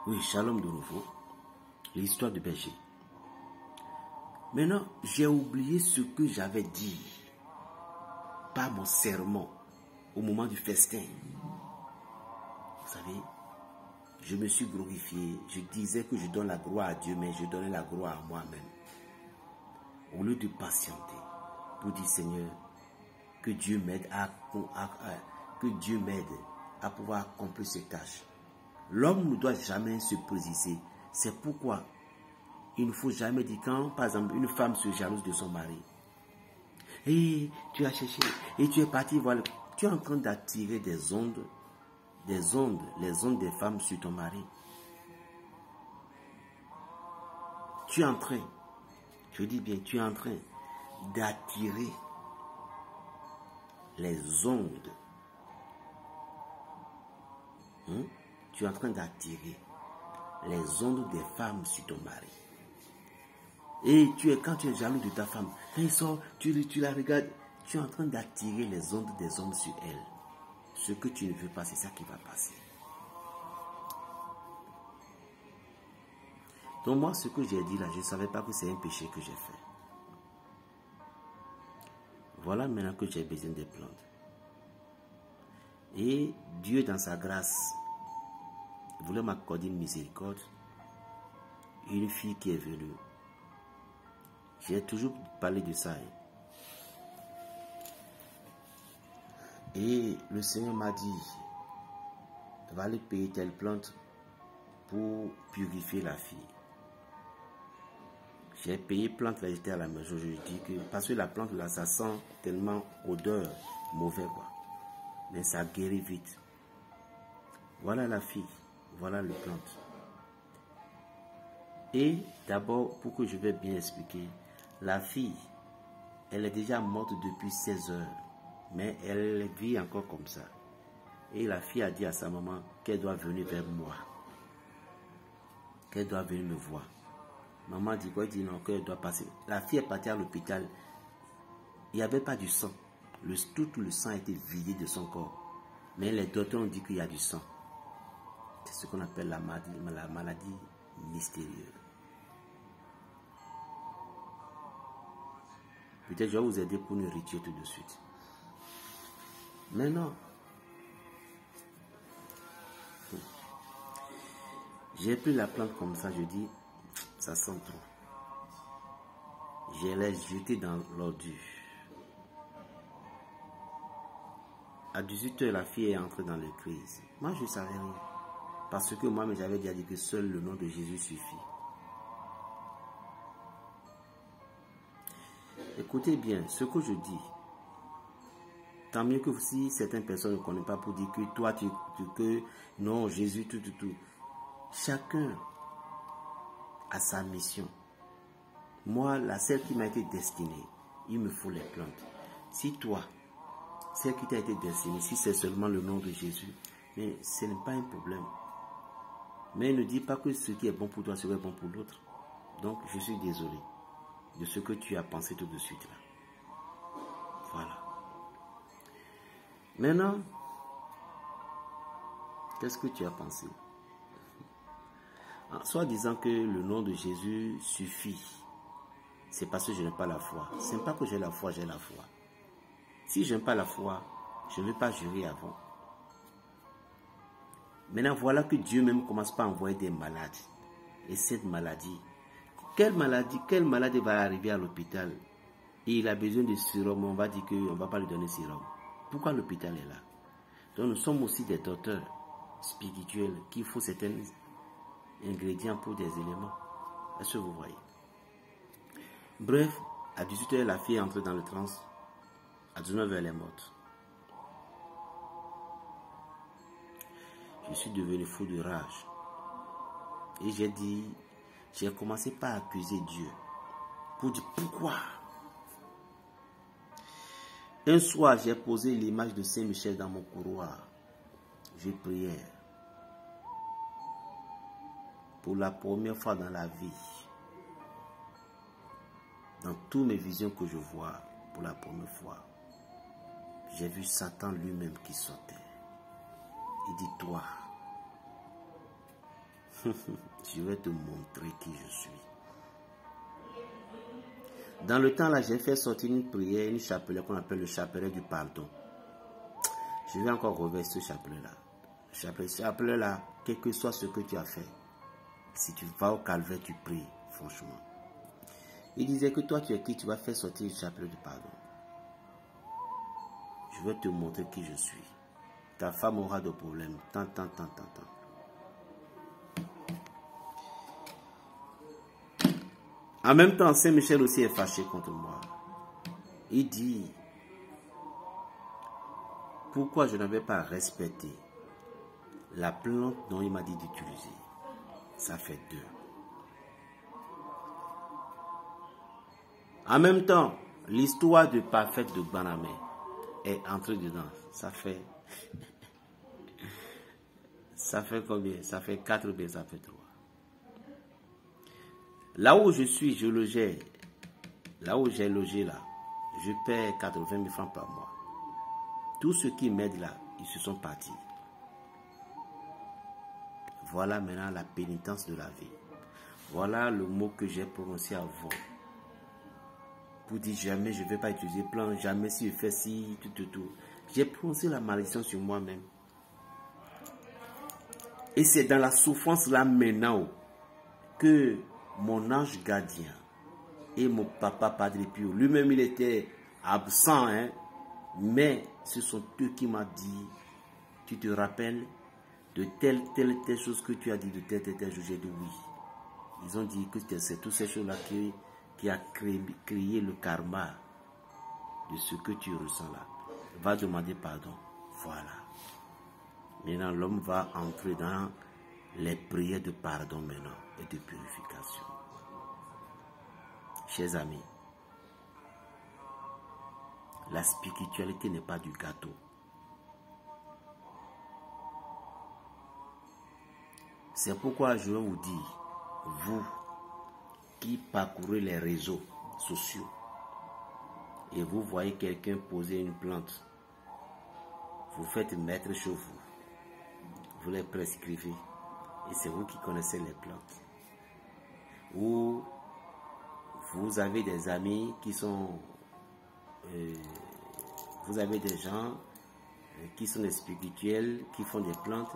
Oui, shalom de nouveau. L'histoire du berger. Maintenant, j'ai oublié ce que j'avais dit par mon sermon au moment du festin. Vous savez, je me suis glorifié. Je disais que je donne la gloire à Dieu, mais je donnais la gloire à moi-même. Au lieu de patienter pour dire Seigneur, que Dieu m'aide à pouvoir accomplir ces tâches. L'homme ne doit jamais se préciser. C'est pourquoi il ne faut jamais dire quand, par exemple, une femme se jalouse de son mari. Et tu as cherché, et tu es parti voir. Tu es en train d'attirer les ondes des femmes sur ton mari. Tu es en train, je dis bien, tu es en train d'attirer les ondes. Tu es en train d'attirer les ondes des femmes sur ton mari. Et quand tu es jaloux de ta femme, quand il sort, tu la regardes, tu es en train d'attirer les ondes des hommes sur elle. Ce que tu ne veux pas, c'est ça qui va passer. Donc moi, ce que j'ai dit là, je ne savais pas que c'est un péché que j'ai fait. Voilà maintenant que j'ai besoin des plantes. Et Dieu, dans sa grâce, voulait m'accorder une miséricorde. Une fille qui est venue. J'ai toujours parlé de ça. Et le Seigneur m'a dit, va aller payer telle plante pour purifier la fille. J'ai payé plante, là j'étais à la maison, je dis que, parce que la plante là, ça sent tellement odeur mauvais quoi. Mais ça guérit vite. Voilà la fille, voilà le plante. Et d'abord, pour que je vais bien expliquer, la fille, elle est déjà morte depuis 16 heures, mais elle vit encore comme ça. Et la fille a dit à sa maman qu'elle doit venir vers moi, qu'elle doit venir me voir. Maman dit quoi? Elle dit non, qu'elle doit passer. La fille est partie à l'hôpital. Il n'y avait pas du sang. Tout le sang a été vidé de son corps. Mais les docteurs ont dit qu'il y a du sang. C'est ce qu'on appelle la maladie mystérieuse. Peut-être je vais vous aider pour nous retirer tout de suite. Maintenant, j'ai pris la plante comme ça, je dis, ça sent trop. Je l'ai jetée dans l'ordure. À 18 h, la fille est entrée dans les crises. Moi, je ne savais rien. Parce que moi, j'avais déjà dit que seul le nom de Jésus suffit. Écoutez bien, ce que je dis, tant mieux que si certaines personnes ne connaissent pas pour dire que toi, que non, Jésus, tout. Chacun a sa mission. Moi, la celle qui m'a été destinée, il me faut les plantes. Si toi, celle qui t'a été destinée, si c'est seulement le nom de Jésus, mais ce n'est pas un problème. Mais ne dis pas que ce qui est bon pour toi serait bon pour l'autre. Donc, je suis désolé de ce que tu as pensé tout de suite là. Voilà. Maintenant, qu'est-ce que tu as pensé? Soit disant que le nom de Jésus suffit. C'est parce que je n'ai pas la foi. Ce n'est pas que j'ai la foi, j'ai la foi. Si je n'ai pas la foi, je ne vais pas jurer avant. Maintenant, voilà que Dieu même commence par envoyer des malades. Et cette maladie, quelle maladie va arriver à l'hôpital et il a besoin de sérum, on va dire qu'on ne va pas lui donner sérum. Pourquoi l'hôpital est là? Donc nous sommes aussi des docteurs spirituels qui font certains ingrédients pour des éléments. Est-ce que vous voyez? Bref, à 18 h, la fille est entrée dans le trance. À 19 h, elle est morte. Je suis devenu fou de rage. Et j'ai commencé par accuser Dieu. Pour dire pourquoi. Un soir, j'ai posé l'image de Saint-Michel dans mon couloir. Je priais. Pour la première fois dans la vie. Dans toutes mes visions que je vois, pour la première fois, j'ai vu Satan lui-même qui sortait. Il dit, toi, Je vais te montrer qui je suis. Dans le temps là, j'ai fait sortir une prière, une chapelet qu'on appelle le chapelet du pardon. Je vais encore reverser ce chapelet-là. Le chapelet-là, quel que soit ce que tu as fait, si tu vas au calvaire, tu pries, franchement. Il disait que toi, tu es qui? Tu vas faire sortir le chapelet du pardon. Je vais te montrer qui je suis. Ta femme aura de problèmes. Tant. En même temps, Saint Michel aussi est fâché contre moi. Il dit, pourquoi je n'avais pas respecté la plante dont il m'a dit d'utiliser. Ça fait 2. En même temps, l'histoire de Parfaite de Banamé est entrée dedans. Ça fait combien? Ça fait 4 ou bien ça fait 3. Là où je suis, je logeais. Là où j'ai logé là, je paie 80 000 francs par mois. Tous ceux qui m'aident là, ils se sont partis. Voilà maintenant la pénitence de la vie. Voilà le mot que j'ai prononcé avant. Pour dire jamais je ne vais pas utiliser plan, jamais si je fais ci, tout. J'ai prononcé la malédiction sur moi-même. Et c'est dans la souffrance là maintenant que mon ange gardien et mon papa Padre Pio, lui-même il était absent, hein, mais ce sont eux qui m'ont dit, tu te rappelles de telle chose que tu as dit, de telle chose, j'ai dit oui. Ils ont dit que c'est toutes ces choses-là qui a créé le karma de ce que tu ressens là. Va demander pardon. Voilà. Maintenant, l'homme va entrer dans les prières de pardon maintenant et de purification. Chers amis, la spiritualité n'est pas du gâteau. C'est pourquoi je vais vous dire, vous qui parcourez les réseaux sociaux et vous voyez quelqu'un poser une plante, vous faites mettre chez vous, vous les prescrivez et c'est vous qui connaissez les plantes. Ou vous avez des amis qui sont, vous avez des gens qui sont des spirituels, qui font des plantes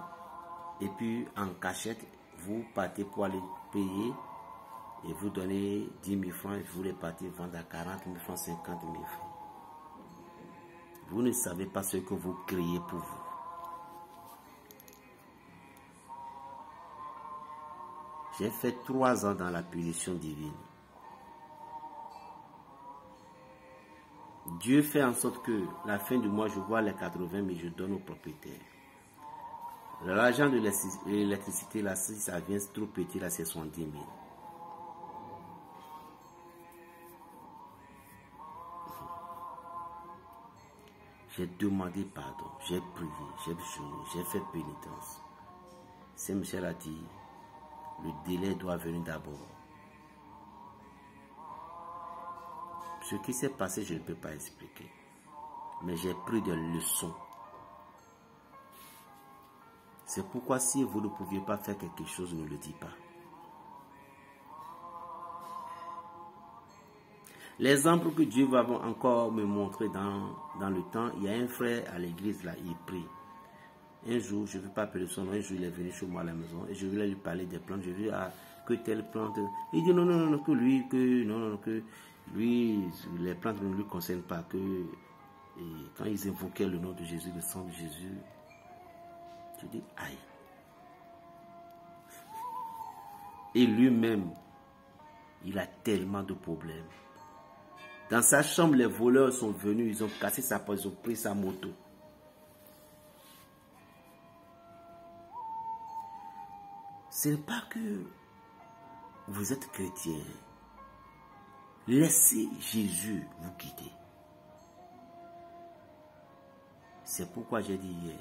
et puis en cachette, vous partez pour aller payer et vous donnez 10 000 francs et vous les partez vendre à 40 000 francs, 50 000 francs. Vous ne savez pas ce que vous créez pour vous. J'ai fait 3 ans dans la punition divine. Dieu fait en sorte que la fin du mois, je vois les 80 000, je donne au propriétaire. L'argent de l'électricité, là, si ça vient trop petit, là, c'est 70 000. J'ai demandé pardon, j'ai prié, j'ai jeûné, j'ai fait pénitence. Saint Michel a dit, le délai doit venir d'abord. Ce qui s'est passé, je ne peux pas expliquer. Mais j'ai pris des leçons. C'est pourquoi si vous ne pouviez pas faire quelque chose, ne le dites pas. L'exemple que Dieu va encore me montrer dans le temps, il y a un frère à l'église là, il prie. Un jour, je ne veux pas appeler son nom, un jour il est venu chez moi à la maison et je voulais lui parler des plantes. Je lui ai dit, que telle plante. Il dit non, que lui, que lui, les plantes ne lui concernent pas. Et quand ils invoquaient le nom de Jésus, le sang de Jésus, je dis aïe. Et lui-même, il a tellement de problèmes. Dans sa chambre, les voleurs sont venus, ils ont cassé sa porte, ils ont pris sa moto. Ce n'est pas que vous êtes chrétien. Laissez Jésus vous guider. C'est pourquoi j'ai dit hier,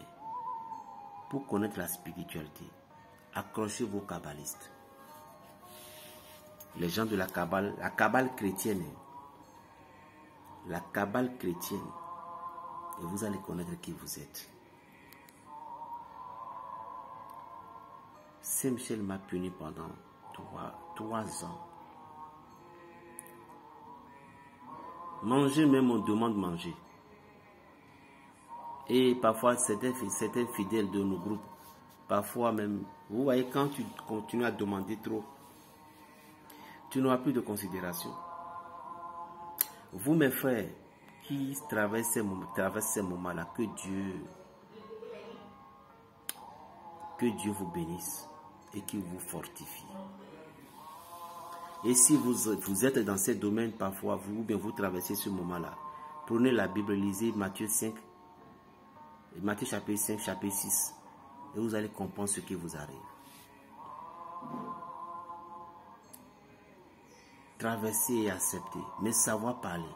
pour connaître la spiritualité, accrochez vos kabbalistes. Les gens de la kabbale chrétienne, et vous allez connaître qui vous êtes. Saint-Michel m'a puni pendant 3 ans. Manger même, on demande de manger. Et parfois, certains fidèles de nos groupes, parfois même, vous voyez, quand tu continues à demander trop, tu n'auras plus de considération. Vous, mes frères, qui traversent ces moments-là, que Dieu vous bénisse et qu'il vous fortifie. Et si vous êtes dans ces domaines, parfois, vous traversez ce moment-là, prenez la Bible, lisez Matthieu 5, Matthieu chapitre 5, chapitre 6, et vous allez comprendre ce qui vous arrive. Traverser et accepter, mais savoir parler.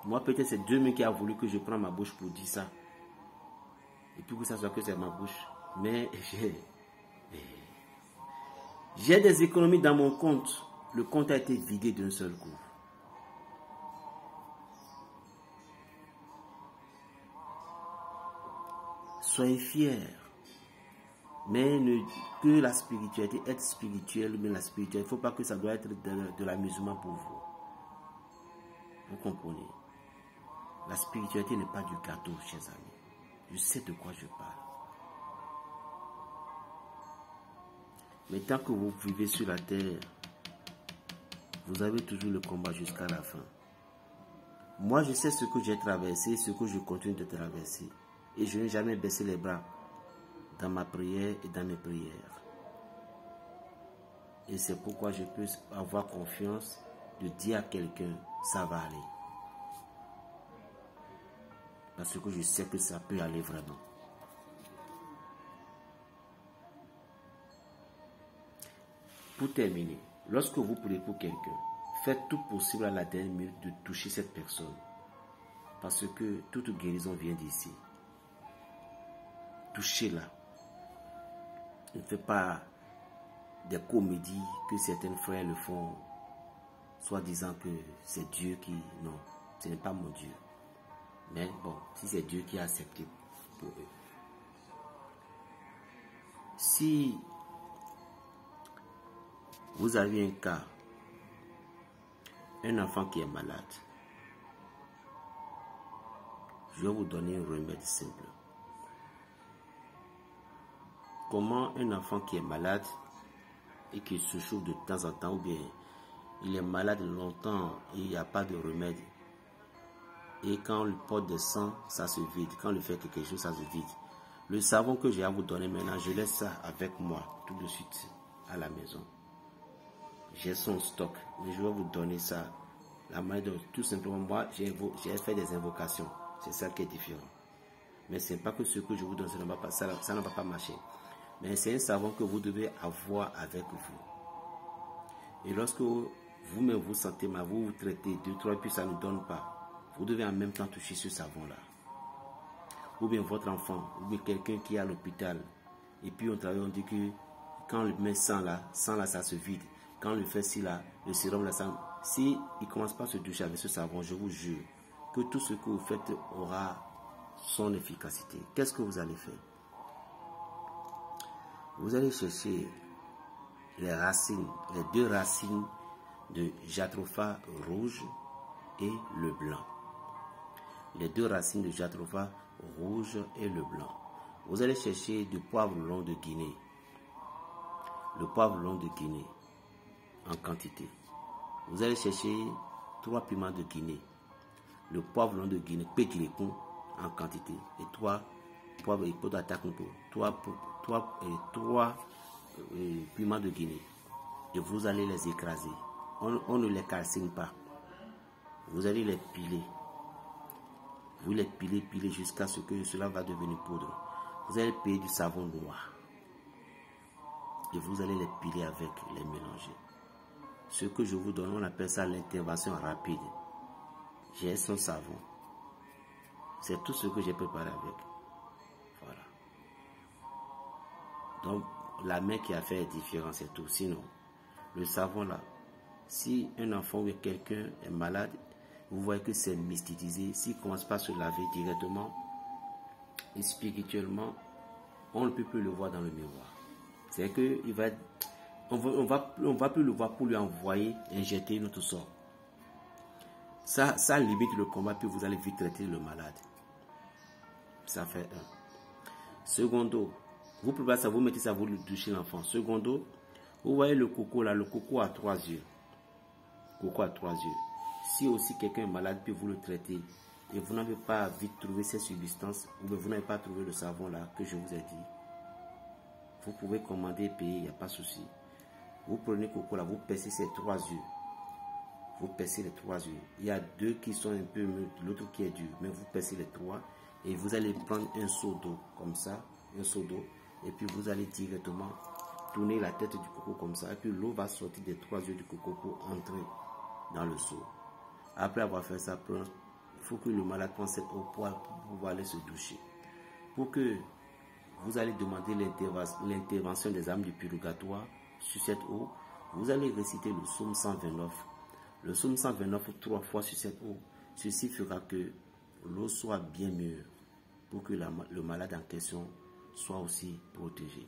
Moi, peut-être c'est Dieu qui a voulu que je prenne ma bouche pour dire ça. Et puis que ça soit que c'est ma bouche. Mais j'ai des économies dans mon compte. Le compte a été vidé d'un seul coup. Soyez fiers. Mais que la spiritualité, être spirituel, mais la spiritualité, il ne faut pas que ça doit être de l'amusement pour vous. Vous comprenez? La spiritualité n'est pas du gâteau, chers amis. Je sais de quoi je parle. Mais tant que vous vivez sur la terre, vous avez toujours le combat jusqu'à la fin. Moi, je sais ce que j'ai traversé, ce que je continue de traverser. Et je n'ai jamais baissé les bras dans ma prière et dans mes prières. Et c'est pourquoi je peux avoir confiance de dire à quelqu'un, ça va aller. Parce que je sais que ça peut aller vraiment. Pour terminer, lorsque vous priez pour quelqu'un, faites tout possible à la dernière minute de toucher cette personne. Parce que toute guérison vient d'ici. Touchez-la. Ne faites pas des comédies que certains frères le font, soit disant que c'est Dieu qui... Non, ce n'est pas mon Dieu. Mais bon, si c'est Dieu qui a accepté pour eux. Si vous avez un cas, un enfant qui est malade, je vais vous donner un remède simple. Comment un enfant qui est malade et qui se chauffe de temps en temps, ou bien il est malade longtemps et il n'y a pas de remède, et quand on lui porte des sang, ça se vide, quand on lui fait quelque chose, ça se vide. Le savon que j'ai à vous donner maintenant, je laisse ça avec moi tout de suite à la maison. J'ai son stock, mais je vais vous donner ça. La manière de, tout simplement, moi, j'ai fait des invocations. C'est ça qui est différent. Mais ce n'est pas que ce que je vous donne, ça ne va pas marcher. Mais c'est un savon que vous devez avoir avec vous. Et lorsque vous-même vous sentez mal, vous vous traitez 2, 3, puis ça ne donne pas, vous devez en même temps toucher ce savon-là. Ou bien votre enfant, ou bien quelqu'un qui est à l'hôpital. Et puis on travaille, on dit que quand on le met sang là, ça se vide. Quand on le fait ci là, le sérum là, si il ne commence pas à se doucher avec ce savon, je vous jure que tout ce que vous faites aura son efficacité. Qu'est-ce que vous allez faire? Vous allez chercher les racines, les 2 racines de jatropha rouge et le blanc. Les 2 racines de jatropha rouge et le blanc. Vous allez chercher du poivre long de Guinée. Le poivre long de Guinée en quantité. Vous allez chercher 3 piments de Guinée. Le poivre long de Guinée, pétilecon en quantité. Et 3 poivres et pots d'attaque. 3 piments de Guinée. Et vous allez les écraser. On ne les calcine pas. Vous allez les piler. Vous les pilez jusqu'à ce que cela va devenir poudre. Vous allez payer du savon noir. Et vous allez les piler avec, les mélanger. Ce que je vous donne, on appelle ça l'intervention rapide. J'ai son savon. C'est tout ce que j'ai préparé avec. Voilà. Donc, la main qui a fait la différence, c'est tout. Sinon, le savon là, si un enfant ou quelqu'un est malade, vous voyez que c'est mysticisé. S'il ne commence pas à se laver directement et spirituellement, on ne peut plus le voir dans le miroir. C'est que on va plus le voir pour lui envoyer, injecter notre sort. Ça limite le combat, puis vous allez vite traiter le malade. Ça fait un. Secondo, vous pouvez ça, vous mettez ça, vous touchez l'enfant. Secondo, vous voyez le coco là, le coco a 3 yeux. Coco a 3 yeux. Si aussi quelqu'un est malade, puis vous le traitez, et vous n'avez pas vite trouvé ces substances, ou bien vous n'avez pas trouvé le savon là que je vous ai dit, vous pouvez commander et payer, il n'y a pas de souci. Vous prenez coco là, vous percez ces 3 yeux. Vous percez les 3 yeux. Il y a 2 qui sont un peu mûrs, l'autre qui est dur, mais vous percez les 3 et vous allez prendre un seau d'eau comme ça, un seau d'eau, et puis vous allez directement tourner la tête du coco comme ça, et puis l'eau va sortir des 3 yeux du coco pour entrer dans le seau. Après avoir fait ça, il faut que le malade prenne cette eau pour pouvoir aller se doucher. Pour que vous allez demander l'intervention des âmes du purgatoire sur cette eau, vous allez réciter le psaume 129. Le psaume 129 3 fois sur cette eau. Ceci fera que l'eau soit bien mûre pour que le malade en question soit aussi protégé.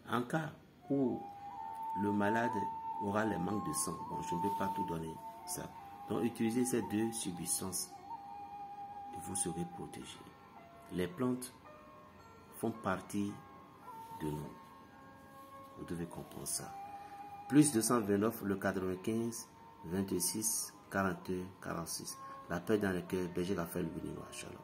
En cas où le malade aura les manques de sang, bon, je ne peux pas tout donner ça. Donc utilisez ces 2 substances et vous serez protégé. Les plantes font partie de nous. Vous devez comprendre ça. Plus 229, le 95, 26, 42, 46. La paix dans le cœur, Berger Raphaël Béninois. Shalom.